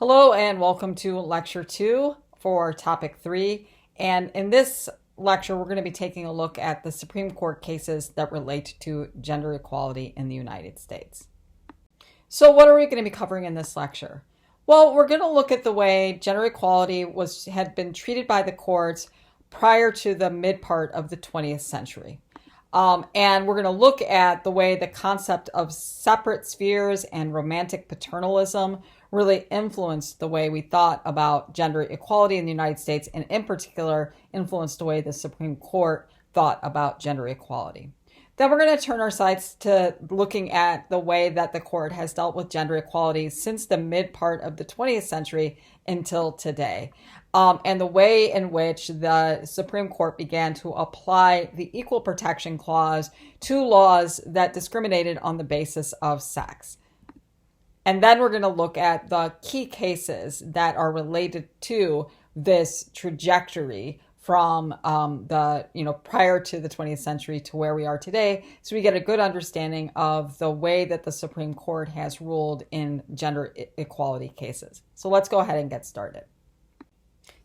Hello and welcome to Lecture 2 for Topic 3. And in this lecture, we're going to be taking a look at the Supreme Court cases that relate to gender equality in the United States. So what are we going to be covering in this lecture? Well, we're going to look at the way gender equality had been treated by the courts prior to the mid part of the 20th century. And we're going to look at the way the concept of separate spheres and romantic paternalism really influenced the way we thought about gender equality in the United States, and in particular influenced the way the Supreme Court thought about gender equality. Then we're going to turn our sights to looking at the way that the court has dealt with gender equality since the mid part of the 20th century until today. And the way in which the Supreme Court began to apply the Equal Protection Clause to laws that discriminated on the basis of sex. And then we're going to look at the key cases that are related to this trajectory from prior to the 20th century to where we are today, so we get a good understanding of the way that the Supreme Court has ruled in gender equality cases. So let's go ahead and get started.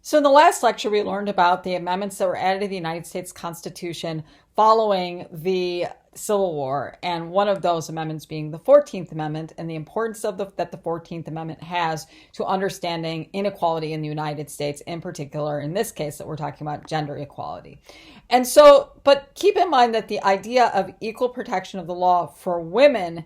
So in the last lecture, we learned about the amendments that were added to the United States Constitution following the Civil War, and one of those amendments being the 14th Amendment, and the importance of that the 14th Amendment has to understanding inequality in the United States, in particular, in this case that we're talking about gender equality. And so, but keep in mind that the idea of equal protection of the law for women,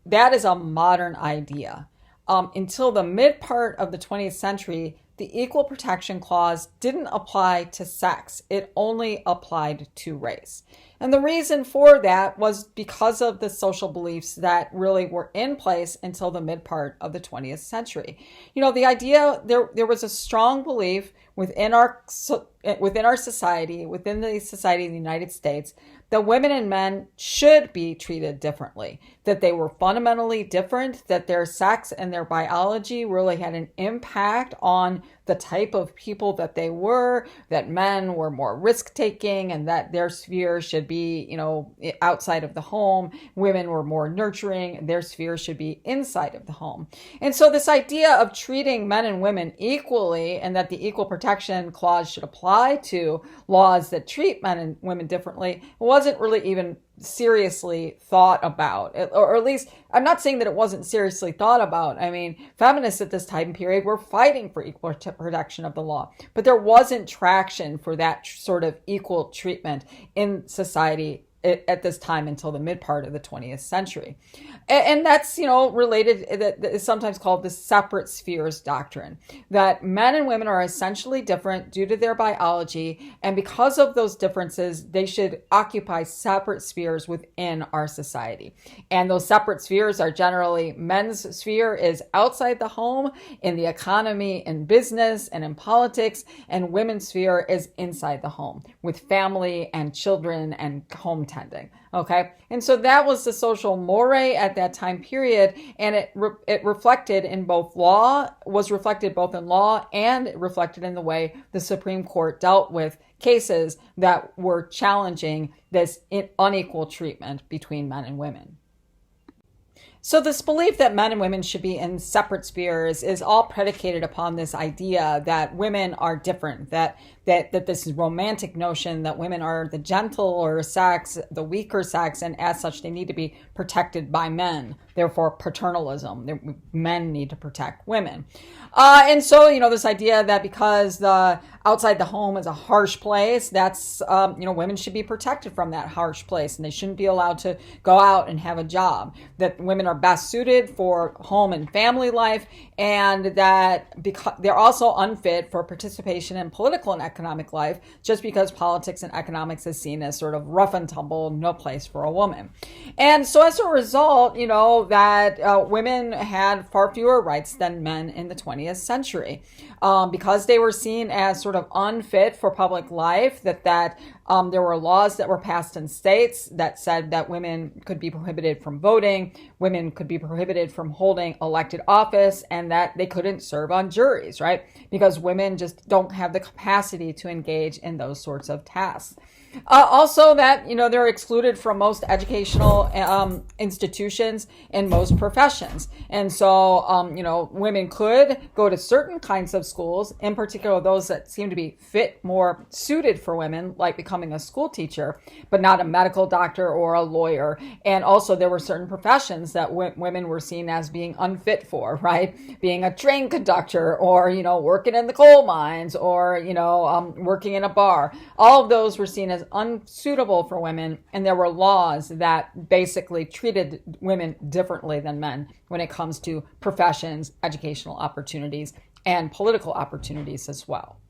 that is a modern idea. Until the mid part of the 20th century, the Equal Protection Clause didn't apply to sex. It only applied to race. And the reason for that was because of the social beliefs that really were in place until the mid part of the 20th century. The idea, there was a strong belief within our society, within the society of the United States, that women and men should be treated differently, that they were fundamentally different, that their sex and their biology really had an impact on the type of people that they were, that men were more risk-taking and that their sphere should be, outside of the home. Women were more nurturing, their sphere should be inside of the home. And so this idea of treating men and women equally, and that the Equal Protection Clause should apply to laws that treat men and women differently, wasn't really even seriously thought about, or at least I'm not saying that it wasn't seriously thought about. I mean, feminists at this time period were fighting for equal protection of the law, but there wasn't traction for that sort of equal treatment in society at this time until the mid part of the 20th century. And that's, related, that is sometimes called the separate spheres doctrine, that men and women are essentially different due to their biology, and because of those differences, they should occupy separate spheres within our society. And those separate spheres are generally, men's sphere is outside the home, in the economy, in business, and in politics, and women's sphere is inside the home, with family and children and home tending. Okay. And so that was the social mores at that time period. And it reflected in was reflected both in law, and it reflected in the way the Supreme Court dealt with cases that were challenging this unequal treatment between men and women. So this belief that men and women should be in separate spheres is all predicated upon this idea that women are different, that this romantic notion that women are the gentler sex, the weaker sex, and as such they need to be protected by men. Therefore, paternalism, men need to protect women. And so, this idea that because the outside the home is a harsh place, that's, women should be protected from that harsh place, and they shouldn't be allowed to go out and have a job, that women are best suited for home and family life, and that because they're also unfit for participation in political and economic life, just because politics and economics is seen as sort of rough and tumble, no place for a woman. And so as a result, that women had far fewer rights than men in the 20th century, because they were seen as sort of unfit for public life, that There were laws that were passed in states that said that women could be prohibited from voting, women could be prohibited from holding elected office, and that they couldn't serve on juries, right? Because women just don't have the capacity to engage in those sorts of tasks. Also that, they're excluded from most educational institutions in most professions. And so, women could go to certain kinds of schools, in particular those that seem to be more suited for women, like becoming a school teacher, but not a medical doctor or a lawyer. And also there were certain professions that women were seen as being unfit for, right? Being a train conductor or, working in the coal mines or, working in a bar. All of those were seen as unsuitable for women, and there were laws that basically treated women differently than men when it comes to professions, educational opportunities, and political opportunities as well.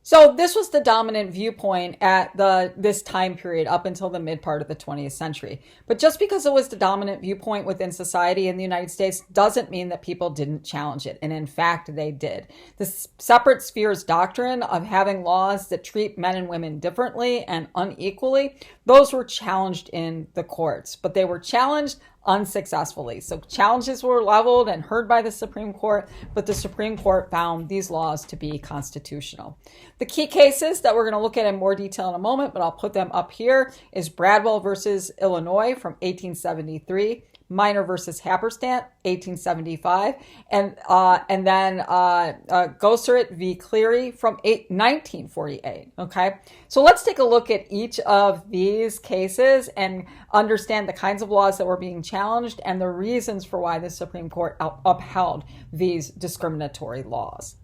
So this was the dominant viewpoint at this time period up until the mid part of the 20th century. But just because it was the dominant viewpoint within society in the United States doesn't mean that people didn't challenge it. And in fact, they did. The separate spheres doctrine of having laws that treat men and women differently and unequally, those were challenged in the courts, but they were challenged unsuccessfully. So challenges were leveled and heard by the Supreme Court, but the Supreme Court found these laws to be constitutional. The key cases that we're going to look at in more detail in a moment, but I'll put them up here, is Bradwell versus Illinois from 1873, Minor versus Happerstamp, 1875, and then Gossarit v. Cleary from 1948. Okay, so let's take a look at each of these cases and understand the kinds of laws that were being challenged and the reasons for why the Supreme Court upheld these discriminatory laws.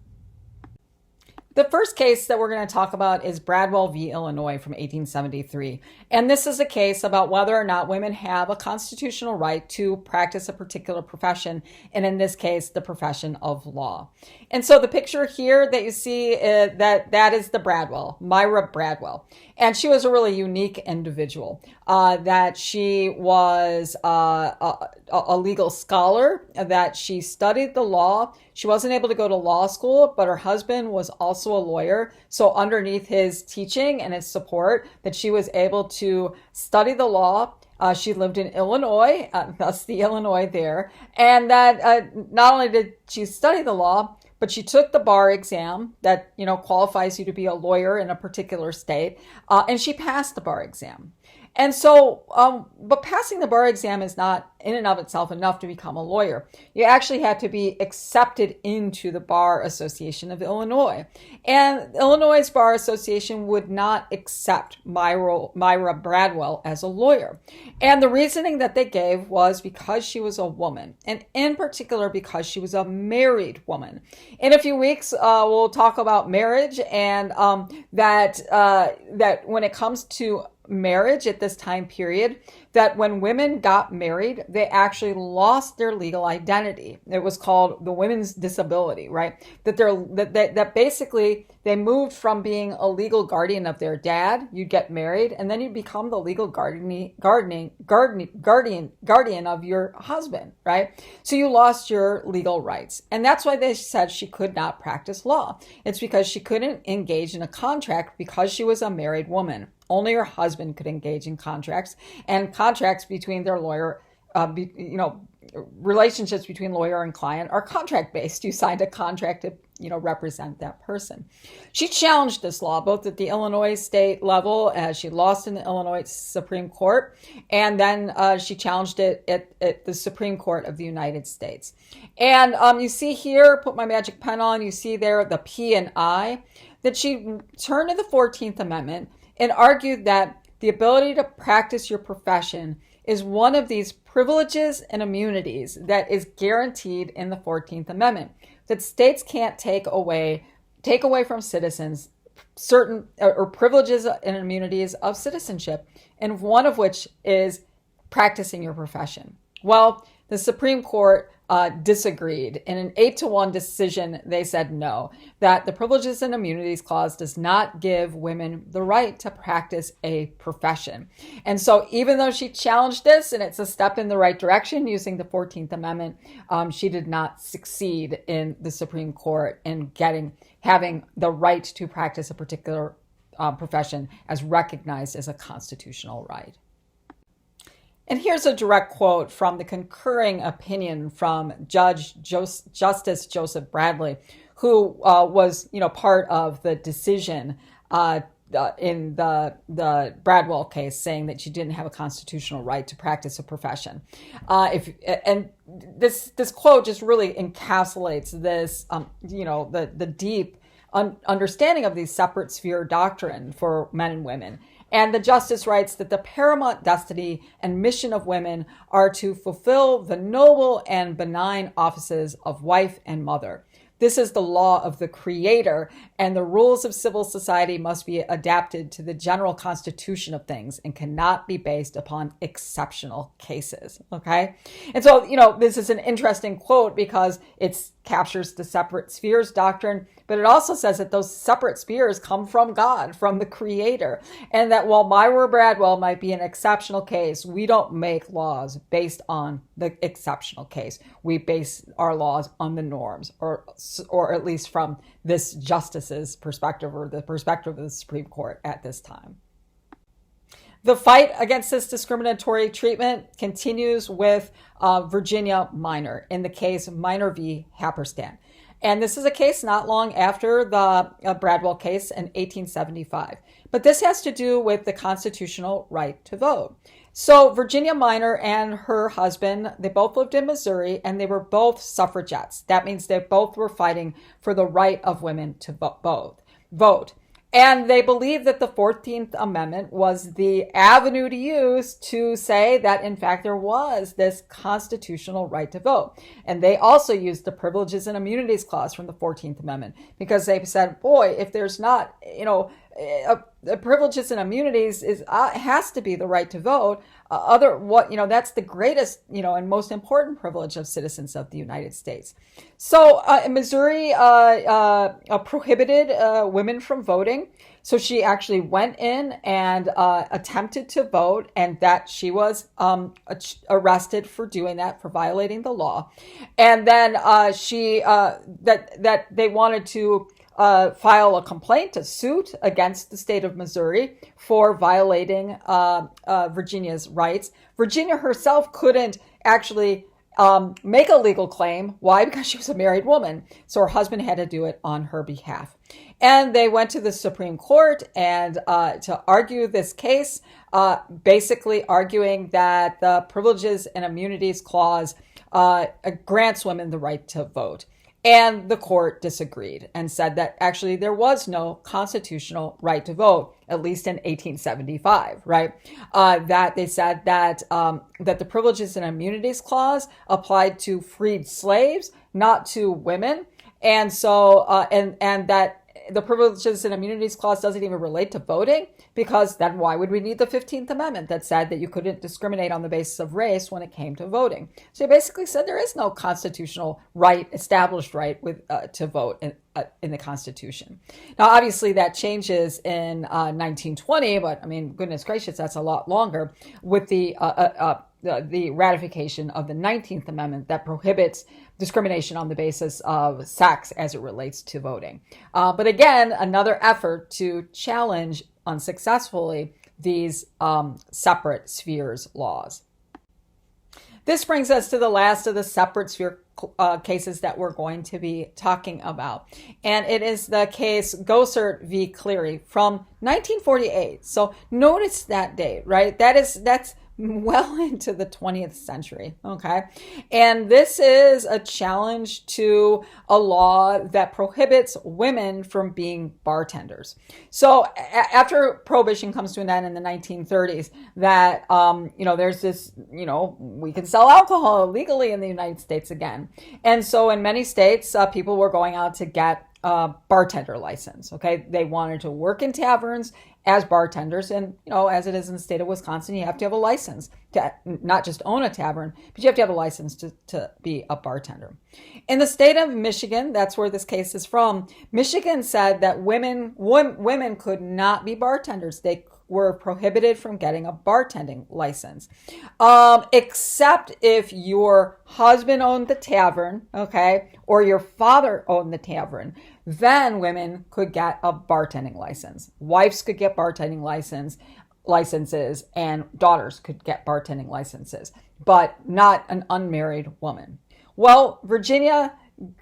The first case that we're going to talk about is Bradwell v. Illinois from 1873. And this is a case about whether or not women have a constitutional right to practice a particular profession, and in this case, the profession of law. And so the picture here that you see, that is the Bradwell, Myra Bradwell. And she was a really unique individual, that she was a legal scholar, that she studied the law. She wasn't able to go to law school, but her husband was also a lawyer. So underneath his teaching and his support, that she was able to study the law. She lived in Illinois, thus the Illinois there. And that not only did she study the law, but she took the bar exam that, qualifies you to be a lawyer in a particular state, and she passed the bar exam. And so, but passing the bar exam is not in and of itself enough to become a lawyer. You actually have to be accepted into the Bar Association of Illinois. And Illinois' Bar Association would not accept Myra Bradwell as a lawyer. And the reasoning that they gave was because she was a woman, and in particular because she was a married woman. In a few weeks, we'll talk about marriage and that when it comes to marriage at this time period, that when women got married, they actually lost their legal identity. It was called the women's disability, right? That basically they moved from being a legal guardian of their dad. You'd get married, and then you'd become the legal guardian of your husband, right? So you lost your legal rights, and that's why they said she could not practice law. It's because she couldn't engage in a contract because she was a married woman. Only her husband could engage in contracts, and contracts between their lawyer, relationships between lawyer and client are contract based. You signed a contract to, represent that person. She challenged this law both at the Illinois state level, as she lost in the Illinois Supreme Court, and then she challenged it at the Supreme Court of the United States. And you see here, put my magic pen on, you see there the P and I, that she turned to the 14th Amendment and argued that the ability to practice your profession is one of these privileges and immunities that is guaranteed in the 14th Amendment, that states can't take away from citizens certain or privileges and immunities of citizenship, and one of which is practicing your profession. Well, the Supreme Court disagreed. In an 8-1 decision, they said no, that the Privileges and Immunities Clause does not give women the right to practice a profession. And so even though she challenged this, and it's a step in the right direction using the 14th Amendment, she did not succeed in the Supreme Court in having the right to practice a particular profession as recognized as a constitutional right. And here's a direct quote from the concurring opinion from Justice Joseph Bradwell, who was, part of the decision in the Bradwell case, saying that she didn't have a constitutional right to practice a profession. This quote just really encapsulates this, the deep understanding of the separate sphere doctrine for men and women. And the justice writes that the paramount destiny and mission of women are to fulfill the noble and benign offices of wife and mother. This is the law of the Creator, and the rules of civil society must be adapted to the general constitution of things and cannot be based upon exceptional cases. Okay? And so, this is an interesting quote because it captures the separate spheres doctrine, but it also says that those separate spheres come from God, from the Creator, and that while Myra Bradwell might be an exceptional case, we don't make laws based on the exceptional case. We base our laws on the norms, or at least from this justice's perspective, or the perspective of the Supreme Court at this time. The fight against this discriminatory treatment continues with Virginia Minor in the case Minor v. Happerstan. And this is a case not long after the Bradwell case in 1875. But this has to do with the constitutional right to vote. So Virginia Minor and her husband, they both lived in Missouri, and they were both suffragettes. That means they both were fighting for the right of women to vote. And they believed that the 14th Amendment was the avenue to use to say that, in fact, there was this constitutional right to vote. And they also used the Privileges and Immunities Clause from the 14th Amendment, because they said, boy, if there's not, privileges and immunities has to be the right to vote. That's the greatest, and most important privilege of citizens of the United States. So Missouri prohibited women from voting. So she actually went in and attempted to vote, and that she was arrested for doing that, for violating the law. And then that they wanted to file a complaint, a suit against the state of Missouri for violating Virginia's rights. Virginia herself couldn't actually make a legal claim. Why? Because she was a married woman. So her husband had to do it on her behalf. And they went to the Supreme Court and to argue this case, basically arguing that the Privileges and Immunities Clause grants women the right to vote. And the court disagreed and said that actually there was no constitutional right to vote, at least in 1875, right? That they said that that the Privileges and Immunities Clause applied to freed slaves, not to women, and so and that the Privileges and Immunities Clause doesn't even relate to voting, because then why would we need the 15th Amendment that said that you couldn't discriminate on the basis of race when it came to voting? So they basically said there is no constitutional right, established right to vote in the Constitution. Now, obviously, that changes in 1920, but I mean, goodness gracious, that's a lot longer, with the ratification of the 19th Amendment that prohibits discrimination on the basis of sex as it relates to voting. But again, another effort to challenge unsuccessfully these separate spheres laws. This brings us to the last of the separate sphere cases that we're going to be talking about. And it is the case Gossert v. Cleary from 1948. So notice that date, right? That's well into the 20th century, okay? And this is a challenge to a law that prohibits women from being bartenders. So after Prohibition comes to an end in the 1930s, that, there's this, we can sell alcohol legally in the United States again. And so in many states, people were going out to get a bartender license, okay? They wanted to work in taverns as bartenders. And, as it is in the state of Wisconsin, you have to have a license to not just own a tavern, but you have to have a license to be a bartender. In the state of Michigan, that's where this case is from, Michigan said that women could not be bartenders. They were prohibited from getting a bartending license, except if your husband owned the tavern, okay, or your father owned the tavern. Then women could get a bartending license. Wives could get bartending licenses, and daughters could get bartending licenses, but not an unmarried woman. Well, Virginia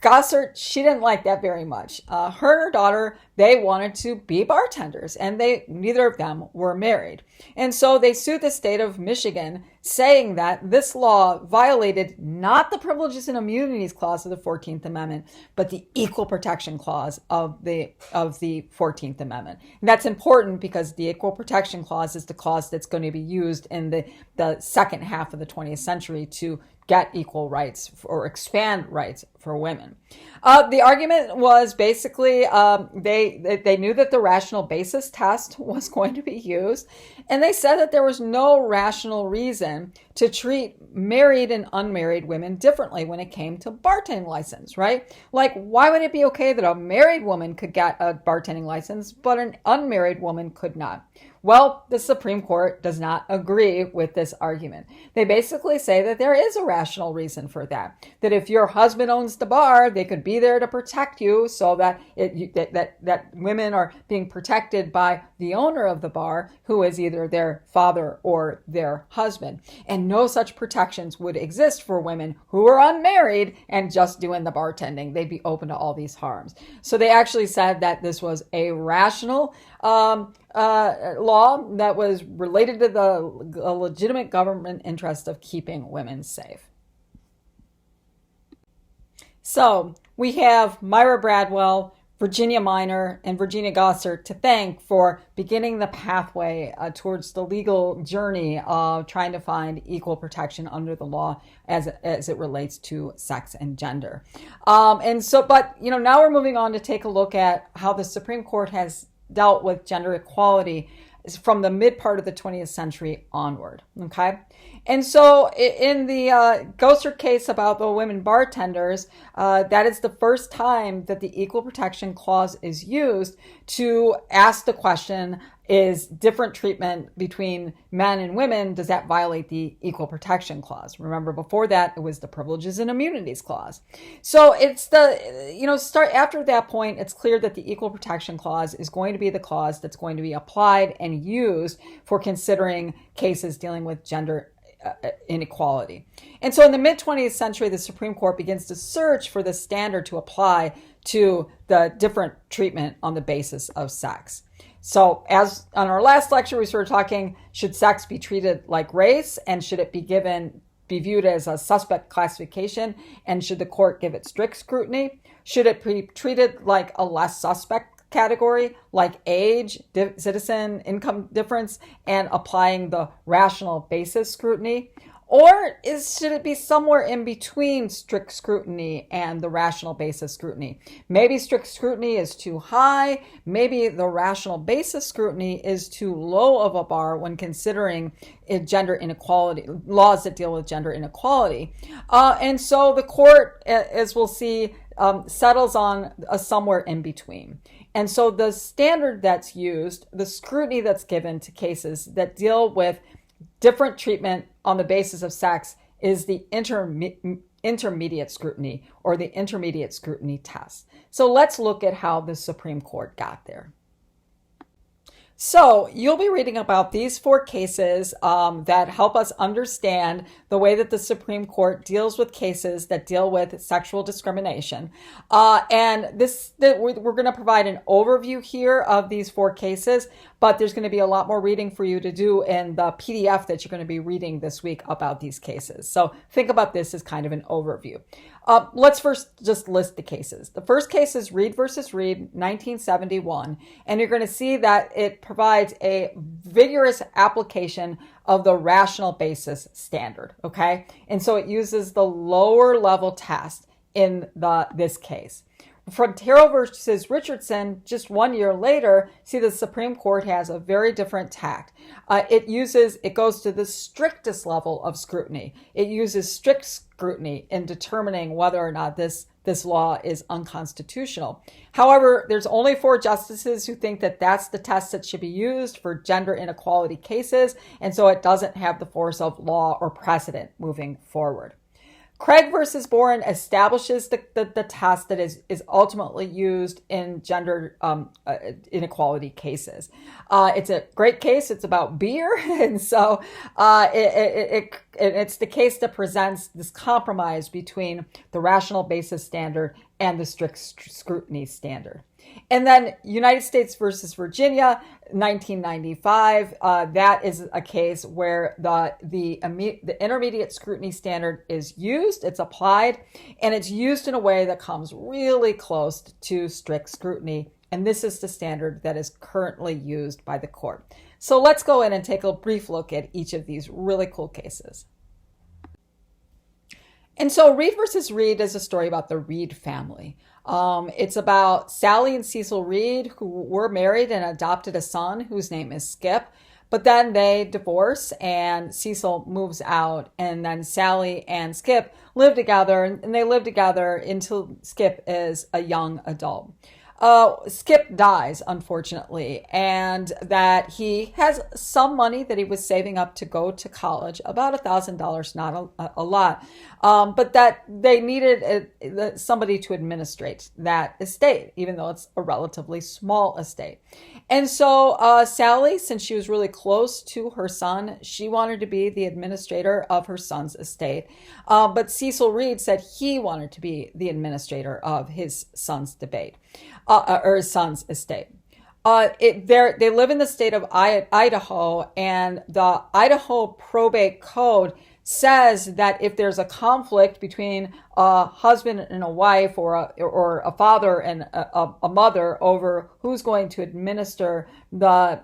Gossert, she didn't like that very much. Her and her daughter, they wanted to be bartenders, and neither of them were married. And so they sued the state of Michigan, saying that this law violated not the Privileges and Immunities Clause of the 14th Amendment, but the Equal Protection Clause of the 14th Amendment. And that's important because the Equal Protection Clause is the clause that's going to be used in the second half of the 20th century to get equal rights or expand rights for women. The argument was basically they knew that the rational basis test was going to be used, and they said that there was no rational reason to treat married and unmarried women differently when it came to bartending license, right? Like, why would it be okay that a married woman could get a bartending license, but an unmarried woman could not? Well, the Supreme Court does not agree with this argument. They basically say that there is a rational reason for that. That if your husband owns the bar, they could be there to protect you so that that women are being protected by the owner of the bar, who is either their father or their husband. And no such protections would exist for women who are unmarried and just doing the bartending. They'd be open to all these harms. So they actually said that this was a rational law that was related to the legitimate government interest of keeping women safe. So we have Myra Bradwell, Virginia Minor, and Virginia Gossert to thank for beginning the pathway towards the legal journey of trying to find equal protection under the law as it relates to sex and gender. Now we're moving on to take a look at how the Supreme Court has dealt with gender equality from the mid part of the 20th century onward, okay? And so in the Gossert case about the women bartenders, that is the first time that the Equal Protection Clause is used to ask the question, is different treatment between men and women, does that violate the Equal Protection Clause? Remember, before that, it was the Privileges and Immunities Clause. So it's after that point, it's clear that the Equal Protection Clause is going to be the clause that's going to be applied and used for considering cases dealing with gender inequality. And so in the mid-20th century, the Supreme Court begins to search for the standard to apply to the different treatment on the basis of sex. So as on our last lecture, we started talking, should sex be treated like race, and should it be viewed as a suspect classification, and should the court give it strict scrutiny? Should it be treated like a less suspect category, like age, citizen, income difference, and applying the rational basis scrutiny? Or should it be somewhere in between strict scrutiny and the rational basis scrutiny? Maybe strict scrutiny is too high. Maybe the rational basis scrutiny is too low of a bar when considering gender inequality, laws that deal with gender inequality. And so the court, as we'll see, settles on a somewhere in between. And so the standard that's used, the scrutiny that's given to cases that deal with different treatment on the basis of sex, is the intermediate scrutiny, or the intermediate scrutiny test. So let's look at how the Supreme Court got there. So you'll be reading about these four cases that help us understand the way that the Supreme Court deals with cases that deal with sexual discrimination. And we're going to provide an overview here of these four cases, but there's going to be a lot more reading for you to do in the PDF that you're going to be reading this week about these cases. So think about this as kind of an overview. Let's first just list the cases. The first case is Reed versus Reed, 1971, and you're going to see that it provides a vigorous application of the rational basis standard, okay? And so it uses the lower level test in this case. Frontero versus Richardson, just 1 year later, see the Supreme Court has a very different tact. It goes to the strictest level of scrutiny. It uses strict scrutiny in determining whether or not this law is unconstitutional. However, there's only 4 justices who think that that's the test that should be used for gender inequality cases, and so it doesn't have the force of law or precedent moving forward. Craig versus Boren establishes the test that is ultimately used in gender inequality cases. It's a great case. It's about beer. And so it's the case that presents this compromise between the rational basis standard and the strict scrutiny standard. And then United States versus Virginia, 1995, that is a case where the intermediate scrutiny standard is used, it's applied, and it's used in a way that comes really close to strict scrutiny. And this is the standard that is currently used by the court. So let's go in and take a brief look at each of these really cool cases. And so Reed versus Reed is a story about the Reed family. It's about Sally and Cecil Reed, who were married and adopted a son whose name is Skip. But then they divorce and Cecil moves out, and then Sally and Skip live together, and they live together until Skip is a young adult. Skip dies, unfortunately, and that he has some money that he was saving up to go to college, about $1,000, not a lot, but that they needed somebody to administrate that estate, even though it's a relatively small estate. And so Sally, since she was really close to her son, she wanted to be the administrator of her son's estate. But Cecil Reed said he wanted to be the administrator of his son's or his son's estate. They live in the state of Idaho, and the Idaho probate code says that if there's a conflict between a husband and a wife, or a father and a mother over who's going to administer the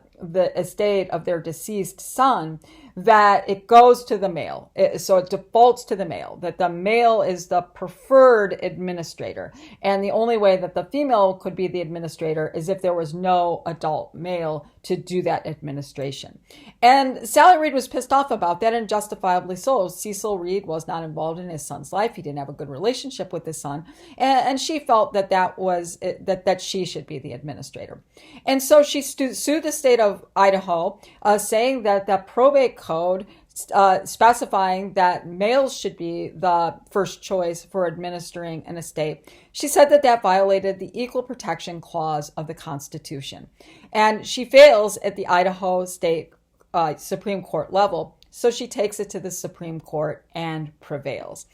estate of their deceased son, that it goes to the male. So it defaults to the male, that the male is the preferred administrator. And the only way that the female could be the administrator is if there was no adult male to do that administration. And Sally Reed was pissed off about that, and justifiably so. Cecil Reed was not involved in his son's life. He didn't have a good relationship with his son. And she felt that she should be the administrator. And so she sued the state of Idaho, saying that the probate code specifying that males should be the first choice for administering an estate. She said that violated the Equal Protection Clause of the Constitution. And she fails at the Idaho State Supreme Court level. So she takes it to the Supreme Court and prevails.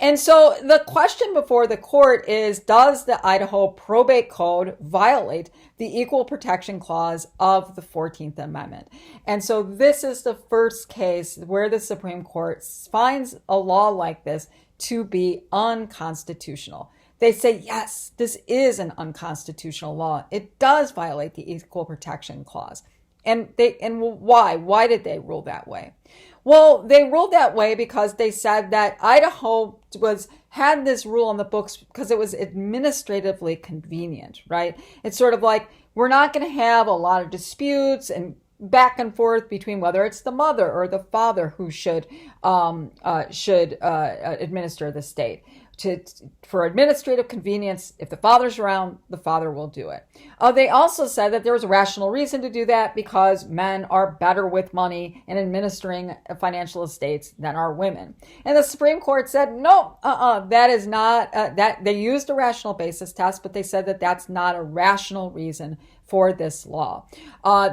And so the question before the court is, does the Idaho probate code violate the Equal Protection Clause of the 14th Amendment? And so this is the first case where the Supreme Court finds a law like this to be unconstitutional. They say, yes, this is an unconstitutional law. It does violate the Equal Protection Clause. And why? Why did they rule that way? Well, they ruled that way because they said that Idaho had this rule on the books because it was administratively convenient, right? It's sort of like, we're not going to have a lot of disputes and back and forth between whether it's the mother or the father who should administer the state. For administrative convenience, if the father's around, the father will do it. They also said that there was a rational reason to do that because men are better with money and administering financial estates than are women. And the Supreme Court said, no, that is not, that they used a rational basis test, but they said that that's not a rational reason for this law.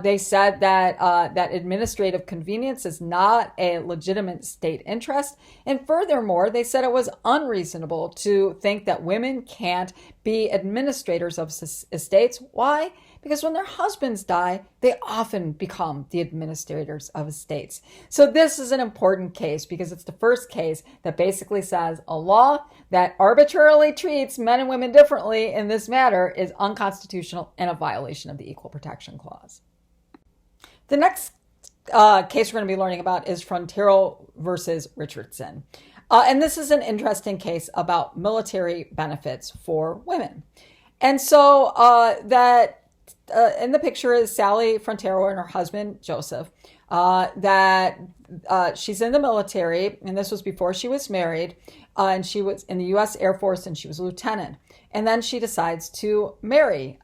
They said that administrative convenience is not a legitimate state interest. And furthermore, they said it was unreasonable to think that women can't be administrators of estates. Why? Because when their husbands die, they often become the administrators of estates. So this is an important case because it's the first case that basically says a law that arbitrarily treats men and women differently in this matter is unconstitutional and a violation of the Equal Protection Clause. The next case we're going to be learning about is Frontiero versus Richardson. And this is an interesting case about military benefits for women. And so in the picture is Sally Frontiero and her husband, Joseph, she's in the military, and this was before she was married, and she was in the U.S. Air Force, and she was a lieutenant. And then she decides to marry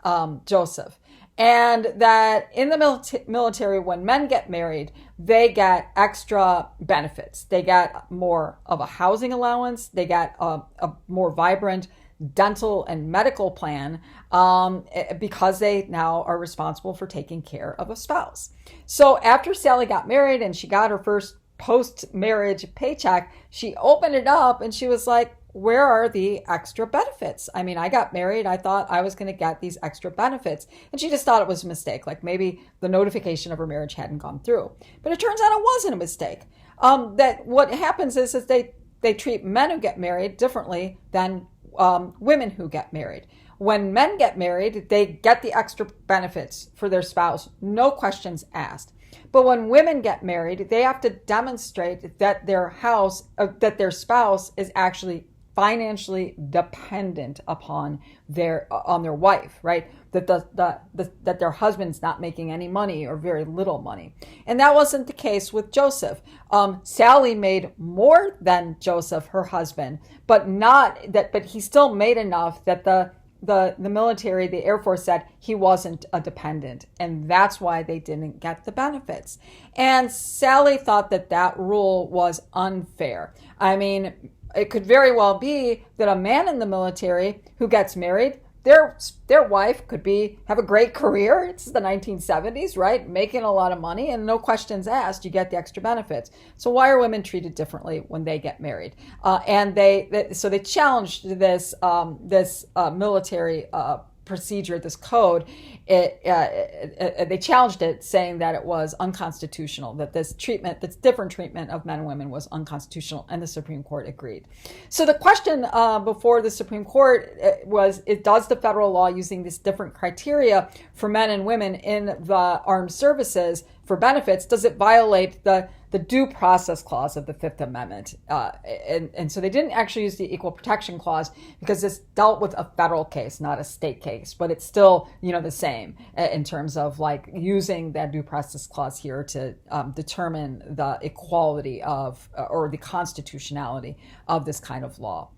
Joseph. And that in the military, when men get married, they get extra benefits. They get more of a housing allowance. They get a more vibrant dental and medical plan because they now are responsible for taking care of a spouse. So after Sally got married and she got her first post-marriage paycheck, she opened it up and she was like, where are the extra benefits? I mean, I got married. I thought I was going to get these extra benefits. And she just thought it was a mistake. Like maybe the notification of her marriage hadn't gone through. But it turns out it wasn't a mistake. That what happens is they treat men who get married differently than women who get married. When men get married, they get the extra benefits for their spouse, no questions asked. But when women get married, they have to demonstrate that that their spouse is actually financially dependent upon their wife, right? That their husband's not making any money or very little money. And that wasn't the case with Joseph. Sally made more than Joseph, her husband, but he still made enough that the military, the Air Force said he wasn't a dependent, and that's why they didn't get the benefits. And Sally thought that rule was unfair. I mean, it could very well be that a man in the military who gets married, their wife could have a great career. It's the 1970s, right? Making a lot of money and no questions asked, you get the extra benefits. So why are women treated differently when they get married? And so they challenged this military procedure, this code. They challenged it, saying that it was unconstitutional, that this different treatment of men and women was unconstitutional, and the Supreme Court agreed. So the question before the Supreme Court was, does the federal law using these different criteria for men and women in the armed services for benefits, does it violate the due process clause of the Fifth Amendment? And so they didn't actually use the Equal Protection Clause because this dealt with a federal case, not a state case, but it's still, the same in terms of like using that due process clause here to determine the equality of or the constitutionality of this kind of law.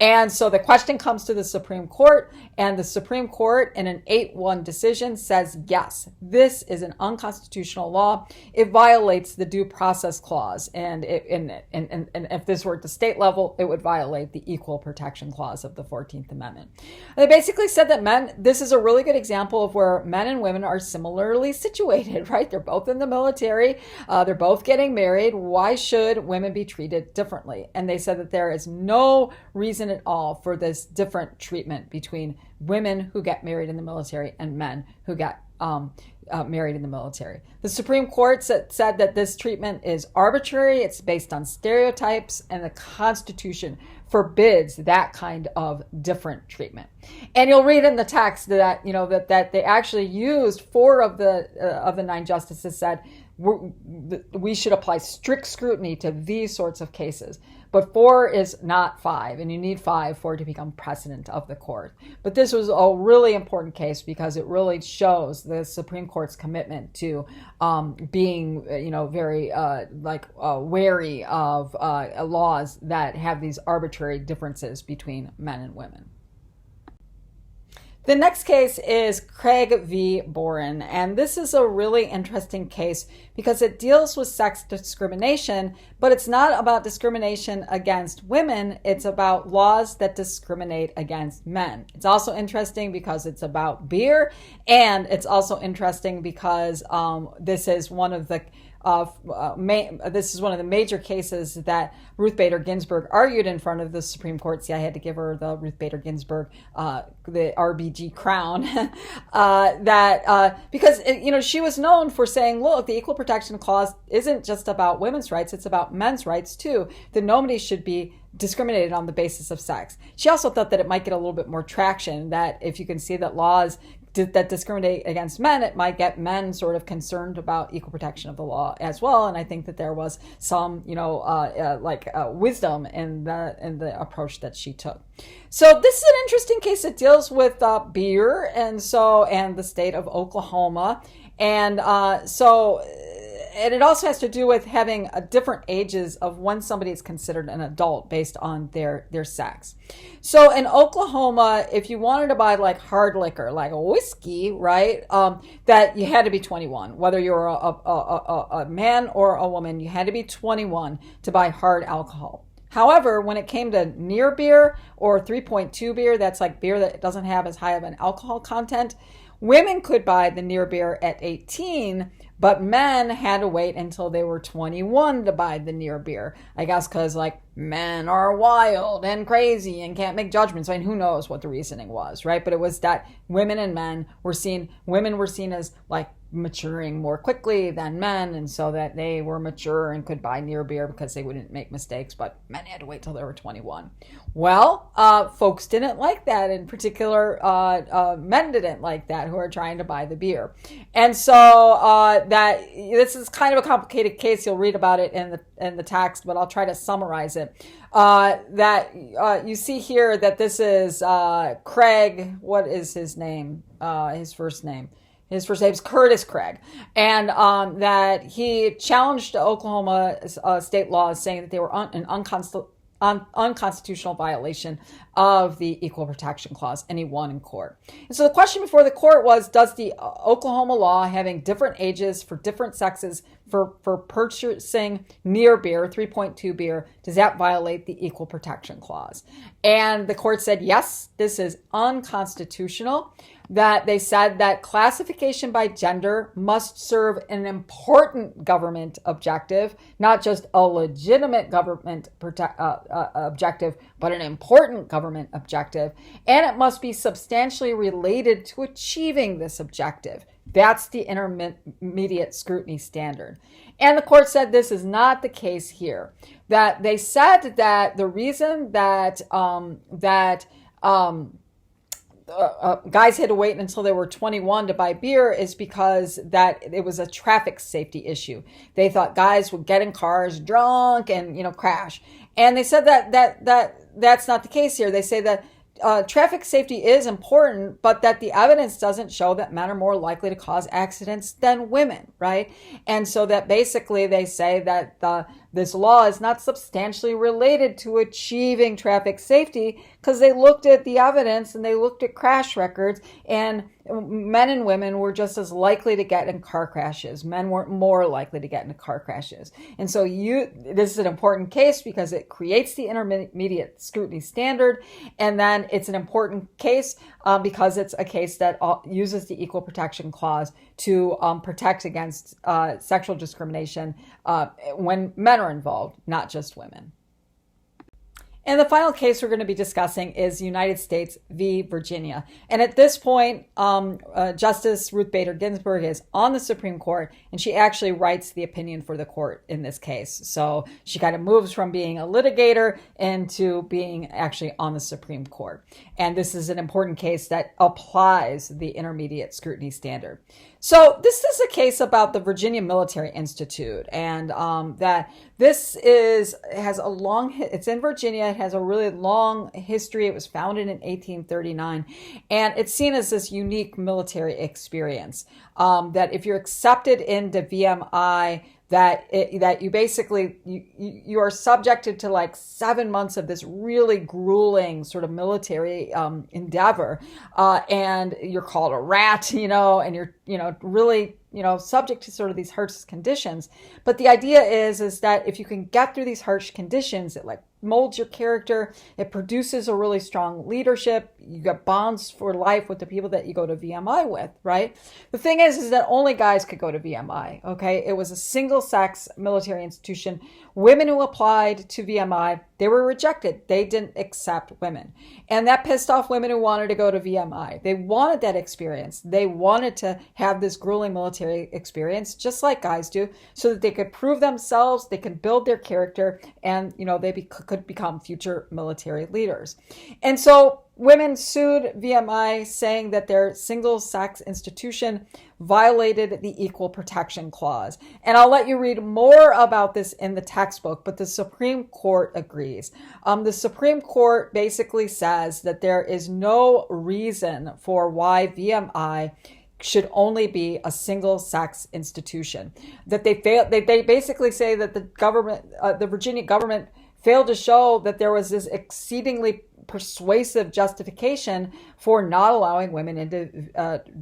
And so the question comes to the Supreme Court, and the Supreme Court in an 8-1 decision says, yes, this is an unconstitutional law. It violates the due process clause. And if this were at the state level, it would violate the Equal Protection Clause of the 14th Amendment. They basically said that this is a really good example of where men and women are similarly situated, right? They're both in the military. They're both getting married. Why should women be treated differently? And they said that there is no reason at all for this different treatment between women who get married in the military and men who get married in the military. The Supreme Court said that this treatment is arbitrary, it's based on stereotypes, and the Constitution forbids that kind of different treatment. And you'll read in the text that that they actually used 4 of the 9 justices said we should apply strict scrutiny to these sorts of cases. But 4 is not 5, and you need 5 for it to become precedent of the court. But this was a really important case because it really shows the Supreme Court's commitment to being, very wary of laws that have these arbitrary differences between men and women. The next case is Craig v. Boren, and this is a really interesting case because it deals with sex discrimination, but it's not about discrimination against women, it's about laws that discriminate against men. It's also interesting because it's about beer, and it's also interesting because this is one of the major cases that Ruth Bader Ginsburg argued in front of the Supreme Court. See, I had to give her the Ruth Bader Ginsburg, the RBG crown, because she was known for saying, look, the Equal Protection Clause isn't just about women's rights, it's about men's rights too, that nobody should be discriminated on the basis of sex. She also thought that it might get a little bit more traction, that if you can see that laws that discriminate against men, it might get men sort of concerned about equal protection of the law as well. And I think that there was some, wisdom in the approach that she took. So this is an interesting case. It deals with beer and the state of Oklahoma, and and it also has to do with having different ages of when somebody is considered an adult based on their sex. So in Oklahoma, if you wanted to buy like hard liquor, like a whiskey, right, that you had to be 21. Whether you were a man or a woman, you had to be 21 to buy hard alcohol. However, when it came to near beer or 3.2 beer, that's like beer that doesn't have as high of an alcohol content, women could buy the near beer at 18, but men had to wait until they were 21 to buy the near beer. I guess because like men are wild and crazy and can't make judgments. I mean, who knows what the reasoning was, right? But it was that women were seen as like maturing more quickly than men, and so that they were mature and could buy near beer because they wouldn't make mistakes, but men had to wait till they were 21. Well, folks didn't like that. In particular, men didn't like that who are trying to buy the beer. And so that this is kind of a complicated case. You'll read about it in the text, but I'll try to summarize it. You see here that this is Craig. What is his name? His first name. His first name is Curtis Craig, and that he challenged Oklahoma state laws, saying that they were an unconstitutional violation of the Equal Protection Clause, and he won in court. And so the question before the court was, does the Oklahoma law having different ages for different sexes for purchasing near beer, 3.2 beer, does that violate the Equal Protection Clause? And the court said, yes, this is unconstitutional. That they said that classification by gender must serve an important government objective, not just a legitimate government objective, but an important government objective, and it must be substantially related to achieving this objective. That's the intermediate scrutiny standard. And the court said this is not the case here. That they said that the reason that guys had to wait until they were 21 to buy beer is because that it was a traffic safety issue. They thought guys would get in cars drunk and crash. And they said that's not the case here. They say that traffic safety is important, but that the evidence doesn't show that men are more likely to cause accidents than women, right? And so that basically they say that this law is not substantially related to achieving traffic safety because they looked at the evidence and they looked at crash records, and men and women were just as likely to get in car crashes. Men weren't more likely to get into car crashes. And so this is an important case because it creates the intermediate scrutiny standard, and then it's an important case because it's a case that uses the Equal Protection Clause to protect against sexual discrimination when men are involved, not just women. And the final case we're going to be discussing is United States v. Virginia. And at this point, Justice Ruth Bader Ginsburg is on the Supreme Court, and she actually writes the opinion for the court in this case. So she kind of moves from being a litigator into being actually on the Supreme Court. And this is an important case that applies the intermediate scrutiny standard. So this is a case about the Virginia Military Institute, and that this has a long, it's in Virginia, it has a really long history. It was founded in 1839, and it's seen as this unique military experience, that if you're accepted into VMI, that you basically you are subjected to like 7 months of this really grueling sort of military endeavor, and you're called a rat, and you're really subject to sort of these harsh conditions. But the idea is that if you can get through these harsh conditions, it like molds your character. It produces a really strong leadership. You get bonds for life with the people that you go to VMI with, right? The thing is that only guys could go to VMI, okay? It was a single-sex military institution. Women who applied to VMI, they were rejected. They didn't accept women. And that pissed off women who wanted to go to VMI. They wanted that experience. They wanted to have this grueling military experience, just like guys do, so that they could prove themselves, they could build their character, and they could become future military leaders. And so women sued VMI, saying that their single-sex institution violated the Equal Protection Clause. And I'll let you read more about this in the textbook, but the Supreme Court agrees. The Supreme Court basically says that there is no reason for why VMI should only be a single-sex institution. That they basically say that the government, the Virginia government, failed to show that there was this exceedingly persuasive justification for not allowing women into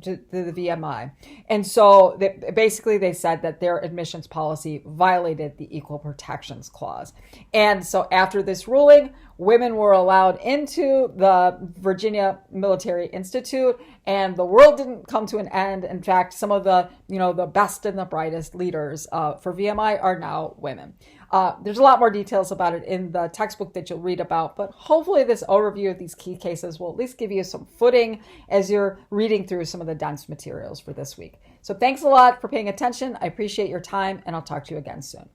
to the VMI. And so they said that their admissions policy violated the Equal Protections Clause. And so after this ruling, women were allowed into the Virginia Military Institute, and the world didn't come to an end. In fact, some of the, the best and the brightest leaders for VMI are now women. There's a lot more details about it in the textbook that you'll read about, but hopefully this overview of these key cases will at least give you some footing as you're reading through some of the dense materials for this week. So thanks a lot for paying attention. I appreciate your time, and I'll talk to you again soon.